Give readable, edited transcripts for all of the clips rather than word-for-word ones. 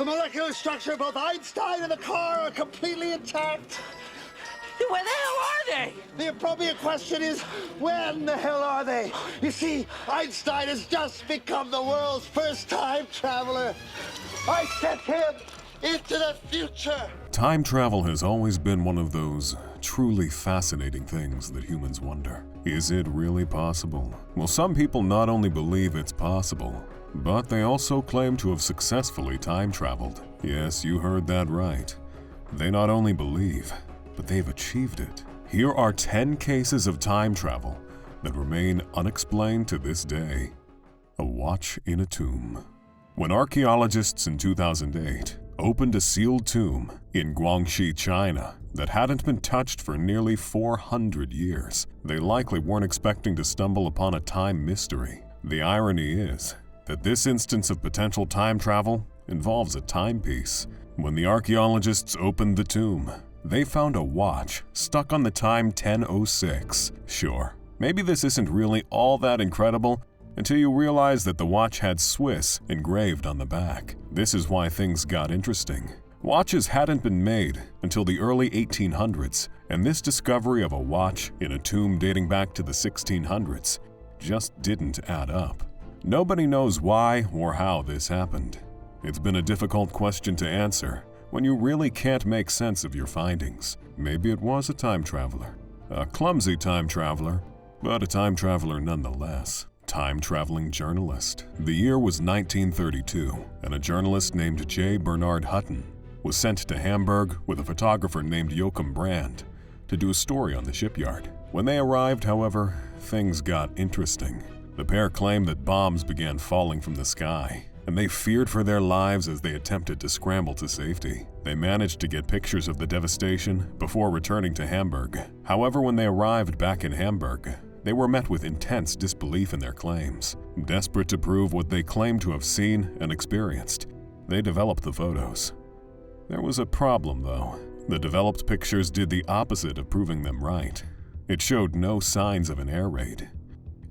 The molecular structure of both Einstein and the car are completely intact. Where the hell are they? The appropriate question is, when the hell are they? You see, Einstein has just become the world's first time traveler. I sent him into the future. Time travel has always been one of those truly fascinating things that humans wonder. Is it really possible? Well, some people not only believe it's possible, but they also claim to have successfully time traveled. Yes, you heard that right. They not only believe, but they've achieved it. Here are 10 cases of time travel that remain unexplained to this day. A watch in a tomb. When archaeologists in 2008 opened a sealed tomb in Guangxi, China, that hadn't been touched for nearly 400 years, they likely weren't expecting to stumble upon a time mystery. The irony is that this instance of potential time travel involves a timepiece. When the archaeologists opened the tomb, they found a watch stuck on the time 10:06. Sure, maybe this isn't really all that incredible until you realize that the watch had Swiss engraved on the back. This is why things got interesting. Watches hadn't been made until the early 1800s, and this discovery of a watch in a tomb dating back to the 1600s just didn't add up. Nobody knows why or how this happened. It's been a difficult question to answer when you really can't make sense of your findings. Maybe it was a time traveler. A clumsy time traveler, but a time traveler nonetheless. Time-traveling journalist. The year was 1932, and a journalist named J. Bernard Hutton was sent to Hamburg with a photographer named Joachim Brand to do a story on the shipyard. When they arrived, however, things got interesting. The pair claimed that bombs began falling from the sky, and they feared for their lives as they attempted to scramble to safety. They managed to get pictures of the devastation before returning to Hamburg. However, when they arrived back in Hamburg, they were met with intense disbelief in their claims. Desperate to prove what they claimed to have seen and experienced, they developed the photos. There was a problem, though. The developed pictures did the opposite of proving them right. It showed no signs of an air raid.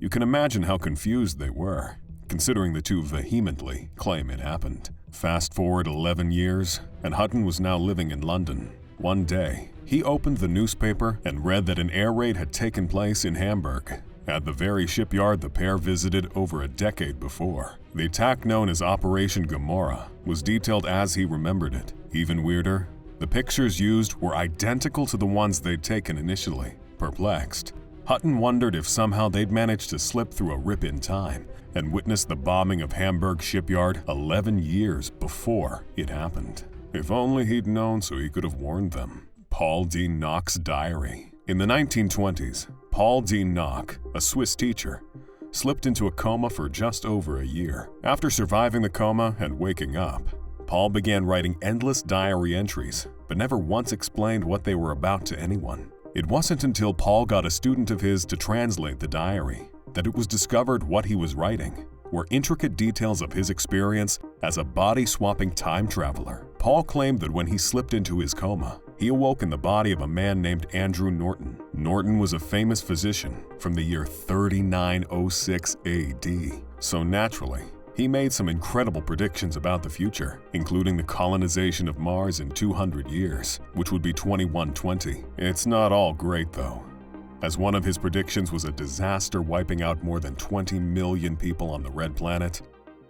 You can imagine how confused they were, considering the two vehemently claim it happened. Fast forward 11 years, and Hutton was now living in London. One day, he opened the newspaper and read that an air raid had taken place in Hamburg, at the very shipyard the pair visited over a decade before. The attack, known as Operation Gomorrah, was detailed as he remembered it. Even weirder, the pictures used were identical to the ones they'd taken initially. Perplexed, Hutton wondered if somehow they'd managed to slip through a rip in time and witness the bombing of Hamburg shipyard 11 years before it happened. If only he'd known so he could have warned them. Paul D. Knox diary. In the 1920s, Paul D. Knox, a Swiss teacher, slipped into a coma for just over a year. After surviving the coma and waking up, Paul began writing endless diary entries, but never once explained what they were about to anyone. It wasn't until Paul got a student of his to translate the diary that it was discovered what he was writing were intricate details of his experience as a body-swapping time traveler. Paul claimed that when he slipped into his coma, he awoke in the body of a man named Andrew Norton. Norton was a famous physician from the year 3906 AD, so naturally, he made some incredible predictions about the future, including the colonization of Mars in 200 years, which would be 2120. It's not all great, though, as one of his predictions was a disaster wiping out more than 20 million people on the Red Planet,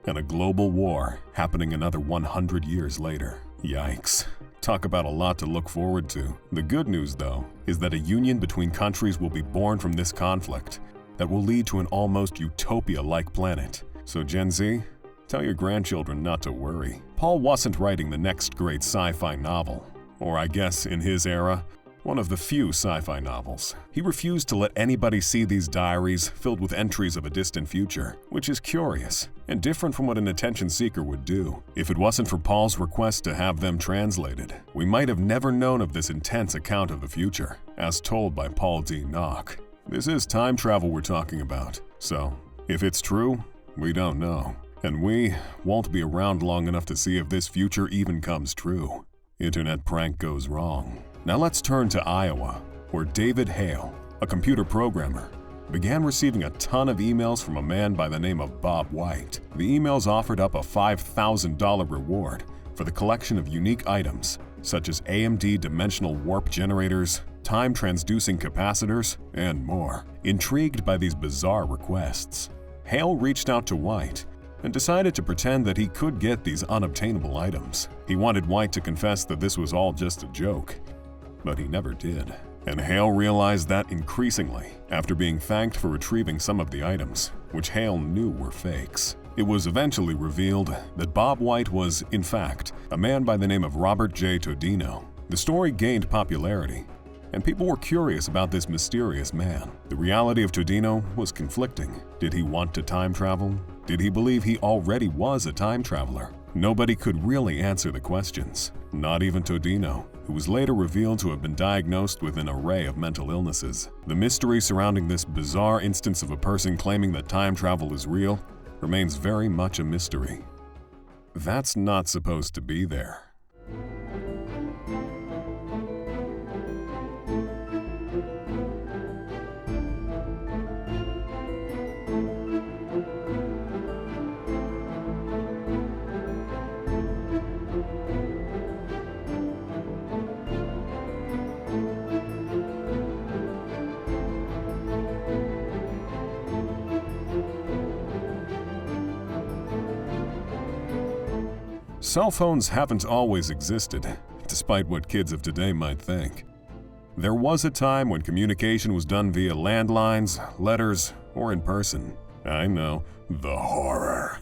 and a global war happening another 100 years later. Yikes. Talk about a lot to look forward to. The good news, though, is that a union between countries will be born from this conflict that will lead to an almost utopia-like planet. So Gen Z, tell your grandchildren not to worry. Paul wasn't writing the next great sci-fi novel, or I guess in his era, one of the few sci-fi novels. He refused to let anybody see these diaries filled with entries of a distant future, which is curious and different from what an attention seeker would do. If it wasn't for Paul's request to have them translated, we might have never known of this intense account of the future, as told by Paul D. Knox. This is time travel we're talking about, so if it's true, we don't know. And we won't be around long enough to see if this future even comes true. Internet prank goes wrong. Now let's turn to Iowa, where David Hale, a computer programmer, began receiving a ton of emails from a man by the name of Bob White. The emails offered up a $5,000 reward for the collection of unique items, such as AMD dimensional warp generators, time transducing capacitors, and more. Intrigued by these bizarre requests, Hale reached out to White and decided to pretend that he could get these unobtainable items. He wanted White to confess that this was all just a joke, but he never did. And Hale realized that increasingly after being thanked for retrieving some of the items, which Hale knew were fakes. It was eventually revealed that Bob White was, in fact, a man by the name of Robert J. Todino. The story gained popularity, and people were curious about this mysterious man. The reality of Todino was conflicting. Did he want to time travel? Did he believe he already was a time traveler? Nobody could really answer the questions, not even Todino, who was later revealed to have been diagnosed with an array of mental illnesses. The mystery surrounding this bizarre instance of a person claiming that time travel is real remains very much a mystery. That's not supposed to be there. Cell phones haven't always existed, despite what kids of today might think. There was a time when communication was done via landlines, letters, or in person. I know, the horror.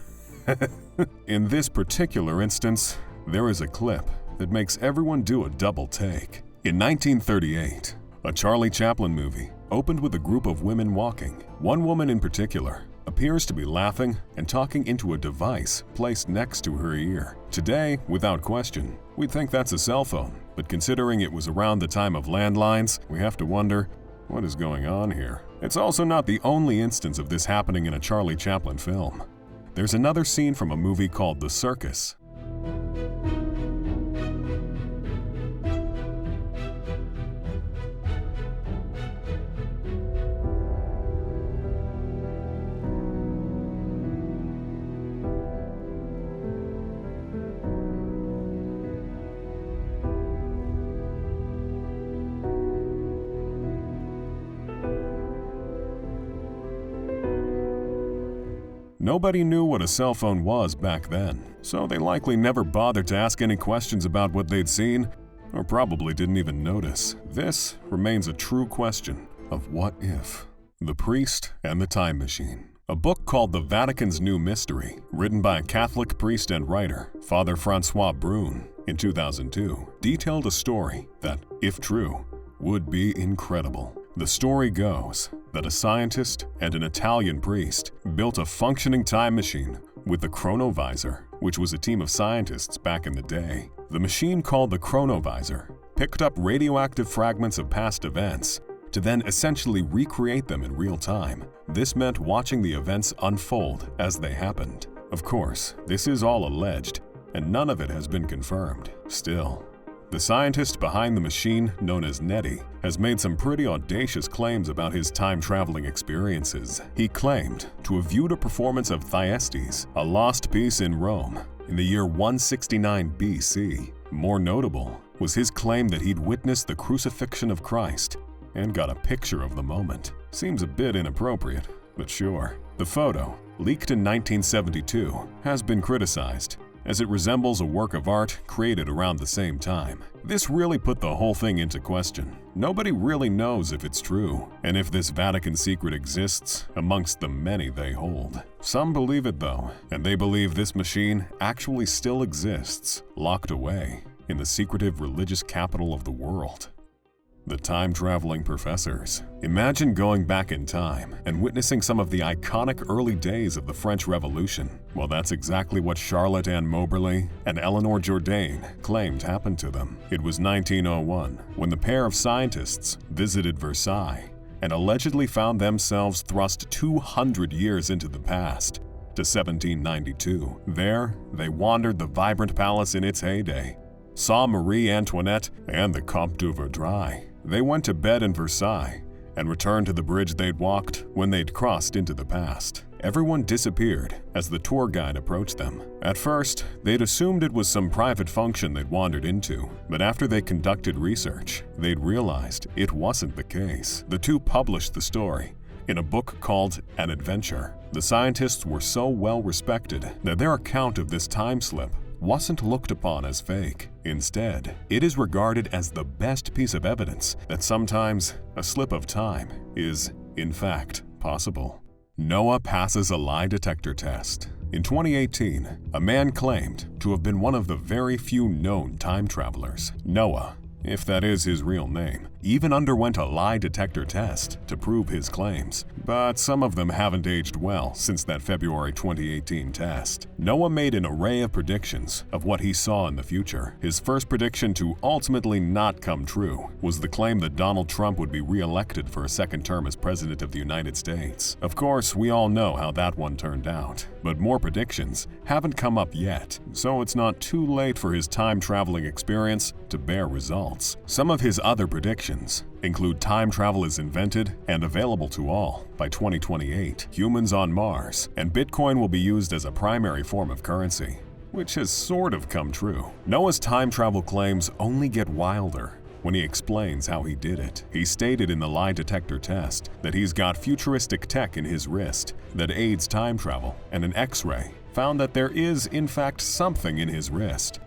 In this particular instance, there is a clip that makes everyone do a double take. In 1938, a Charlie Chaplin movie opened with a group of women walking. One woman in particular appears to be laughing and talking into a device placed next to her ear. Today, without question, we'd think that's a cell phone, but considering it was around the time of landlines, we have to wonder, what is going on here? It's also not the only instance of this happening in a Charlie Chaplin film. There's another scene from a movie called The Circus. Nobody knew what a cell phone was back then, so they likely never bothered to ask any questions about what they'd seen, or probably didn't even notice. This remains a true question of what if. The Priest and the Time Machine. A book called The Vatican's New Mystery, written by a Catholic priest and writer, Father Francois Brune, in 2002, detailed a story that, if true, would be incredible. The story goes that a scientist and an Italian priest built a functioning time machine with the chronovisor, which was a team of scientists back in the day. The machine, called the chronovisor, picked up radioactive fragments of past events to then essentially recreate them in real time. This meant watching the events unfold as they happened. Of course, this is all alleged, and none of it has been confirmed. Still, the scientist behind the machine, known as Nettie, has made some pretty audacious claims about his time-traveling experiences. He claimed to have viewed a performance of Thyestes, a lost piece in Rome, in the year 169 BC. More notable was his claim that he'd witnessed the crucifixion of Christ and got a picture of the moment. Seems a bit inappropriate, but sure. The photo, leaked in 1972, has been criticized, as it resembles a work of art created around the same time. This really put the whole thing into question. Nobody really knows if it's true, and if this Vatican secret exists amongst the many they hold. Some believe it though, and they believe this machine actually still exists, locked away in the secretive religious capital of the world. The time-traveling professors. Imagine going back in time and witnessing some of the iconic early days of the French Revolution. Well, that's exactly what Charlotte Ann Moberly and Eleanor Jourdain claimed happened to them. It was 1901 when the pair of scientists visited Versailles and allegedly found themselves thrust 200 years into the past, to 1792. There, they wandered the vibrant palace in its heyday, saw Marie Antoinette and the Comte de Versailles. They went to bed in Versailles and returned to the bridge they'd walked when they'd crossed into the past. everyone disappeared as the tour guide approached them. At first, they'd assumed it was some private function they'd wandered into, but after they conducted research, they'd realized it wasn't the case. The two published the story in a book called An Adventure. The scientists were so well respected that their account of this time slip wasn't looked upon as fake. Instead, it is regarded as the best piece of evidence that sometimes a slip of time is, in fact, possible. Noah passes a lie detector test. In 2018, a man claimed to have been one of the very few known time travelers. Noah, if that is his real name, even underwent a lie detector test to prove his claims, but some of them haven't aged well since that February 2018 test. Noah made an array of predictions of what he saw in the future. His first prediction to ultimately not come true was the claim that Donald Trump would be re-elected for a second term as President of the United States. Of course, we all know how that one turned out, but more predictions haven't come up yet, so it's not too late for his time-traveling experience to bear results. Some of his other predictions include time travel is invented and available to all by 2028, humans on Mars, and Bitcoin will be used as a primary form of currency, which has sort of come true. Noah's time travel claims only get wilder when he explains how he did it. He stated in the lie detector test that he's got futuristic tech in his wrist that aids time travel, and an X-ray found that there is, in fact, something in his wrist.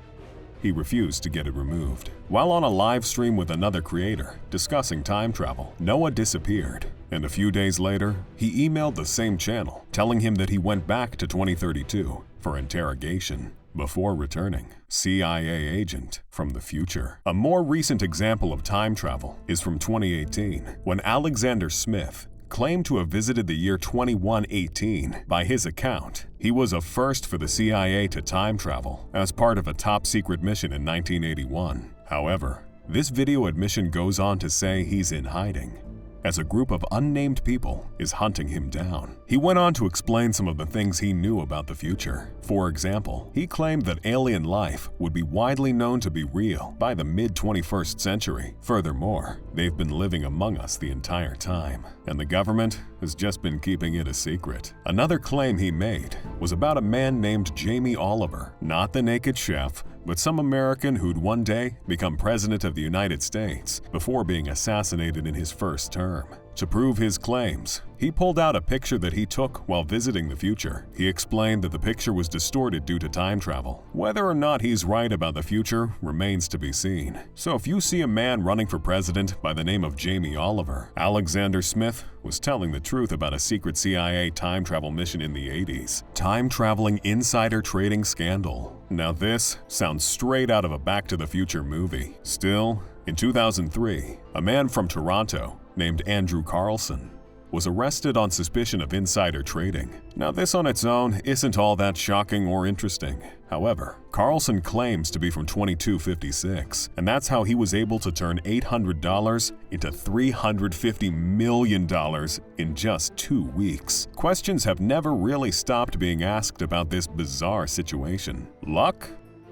He refused to get it removed. While on a live stream with another creator discussing time travel, Noah disappeared, and a few days later, he emailed the same channel telling him that he went back to 2032 for interrogation before returning. CIA agent from the future. A more recent example of time travel is from 2018, when Alexander Smith claimed to have visited the year 2118. By his account, he was a first for the CIA to time travel as part of a top-secret mission in 1981. However, this video admission goes on to say he's in hiding, as a group of unnamed people is hunting him down. He went on to explain some of the things he knew about the future. For example, he claimed that alien life would be widely known to be real by the mid-21st century. Furthermore, they've been living among us the entire time, and the government has just been keeping it a secret. Another claim he made was about a man named Jamie Oliver, not the naked chef, but some American who'd one day become President of the United States before being assassinated in his first term. To prove his claims, he pulled out a picture that he took while visiting the future. He explained that the picture was distorted due to time travel. Whether or not he's right about the future remains to be seen. So if you see a man running for president by the name of Jamie Oliver, Alexander Smith was telling the truth about a secret CIA time travel mission in the 80s. Time traveling insider trading scandal. Now this sounds straight out of a Back to the Future movie. Still, in 2003, a man from Toronto named Andrew Carlson was arrested on suspicion of insider trading. Now this on its own isn't all that shocking or interesting. However, Carlson claims to be from 2256, and that's how he was able to turn $800 into $350 million in just 2 weeks. Questions have never really stopped being asked about this bizarre situation. Luck?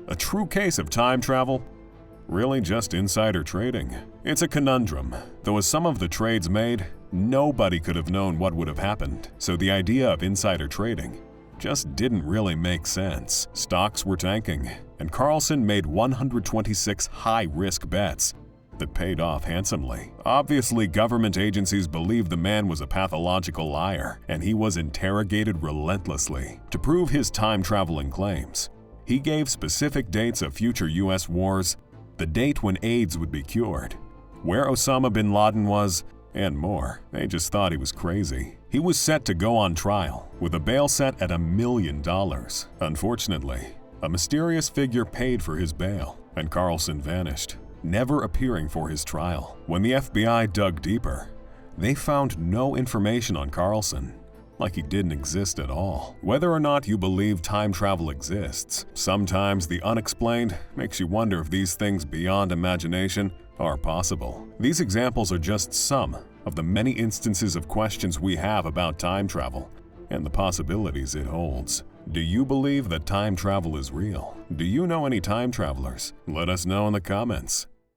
A true case of time travel? Really just insider trading? It's a conundrum, though as some of the trades made, nobody could have known what would have happened, so the idea of insider trading just didn't really make sense. Stocks were tanking, and Carlson made 126 high-risk bets that paid off handsomely. Obviously, government agencies believed the man was a pathological liar, and he was interrogated relentlessly. To prove his time-traveling claims, he gave specific dates of future US wars, the date when AIDS would be cured, where Osama bin Laden was, and more. They just thought he was crazy. He was set to go on trial, with a bail set at $1 million. Unfortunately, a mysterious figure paid for his bail, and Carlson vanished, never appearing for his trial. When the FBI dug deeper, they found no information on Carlson, like he didn't exist at all. Whether or not you believe time travel exists, sometimes the unexplained makes you wonder if these things beyond imagination are possible. These examples are just some of the many instances of questions we have about time travel and the possibilities it holds. Do you believe that time travel is real? Do you know any time travelers? Let us know in the comments.